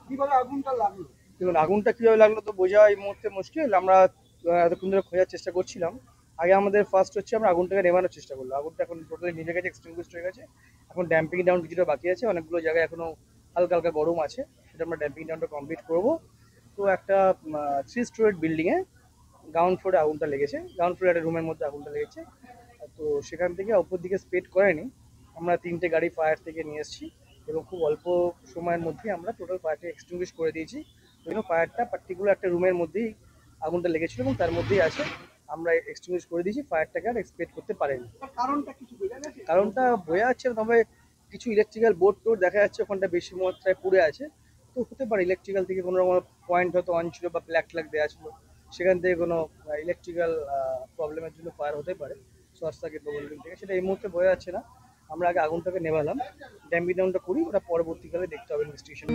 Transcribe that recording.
কিভাবে আগুনটা লাগলো? দেখুন, আগুনটা কিভাবে লাগলো তো বোঝা এই মুহূর্তে মুশকিল। আমরা এতক্ষণ ধরে খোঁজার চেষ্টা করছিলাম। আগে আমাদের ফার্স্ট হচ্ছে আমরা আগুনটাকে নেভানোর চেষ্টা করলাম। আগুনটা এখন টোটালি নিভে গেছে, এক্সটিংগুইশড হয়ে গেছে। এখন ড্যাম্পিং ডাউন কিছুটা বাকি আছে, অনেকগুলো জায়গায় এখনো হালকা হালকা গরম আছে, সেটা আমরা ড্যাম্পিং ডাউনটা কমপ্লিট করবো। তো একটা 3 স্টোরেড বিল্ডিংয়ে গ্রাউন্ড ফ্লোরে আগুনটা লেগেছে, গ্রাউন্ড ফ্লোরে একটা রুমের মধ্যে আগুনটা লেগেছে। তো সেখান থেকে উপর দিকে স্প্রেড করেনি। আমরা 3টে গাড়ি ফায়ার থেকে নিয়ে এসেছি এবং খুব অল্প সময়ের মধ্যেই আমরা টোটাল ফায়ারটা এক্সটিংগুইশ করে দিয়েছি। ওই জন্য ফায়ারটা পার্টিকুলার একটা রুমের মধ্যেই আগুনটা লেগেছিল এবং তার মধ্যেই আছে। আমরা এক্সটিংগুইশ করে দিয়েছি, ফায়ারটাকে আর স্প্রেড করতে পারেনি। তার কারণটা কিছু বোঝা গেছে? কারণটা বোঝা যাচ্ছে না, তবে কিছু ইলেকট্রিক্যাল বোর্ড টোর্ড দেখা যাচ্ছে ওখানটা বেশি মাত্রায় পুড়ে আছে। তো হতে পারে ইলেকট্রিক্যাল থেকে কোনো রকম পয়েন্ট হয়তো অন ছিল বা প্লাগ ট্লাগ দেওয়া ছিল, সেখান থেকে কোনো ইলেকট্রিক্যাল প্রবলেমের জন্য ফায়ার হতে পারে শর্ট সার্কিট বা ওয়েল্ডিং থেকে, সেটা এই মুহূর্তে বোঝা যাচ্ছে না। আমরা আগে আগুনটাকে নেভালাম, ড্যাম্পিং ডাউনটা করি, ওটা পরবর্তীকালে দেখতে হবে ইনভেস্টিগেশন।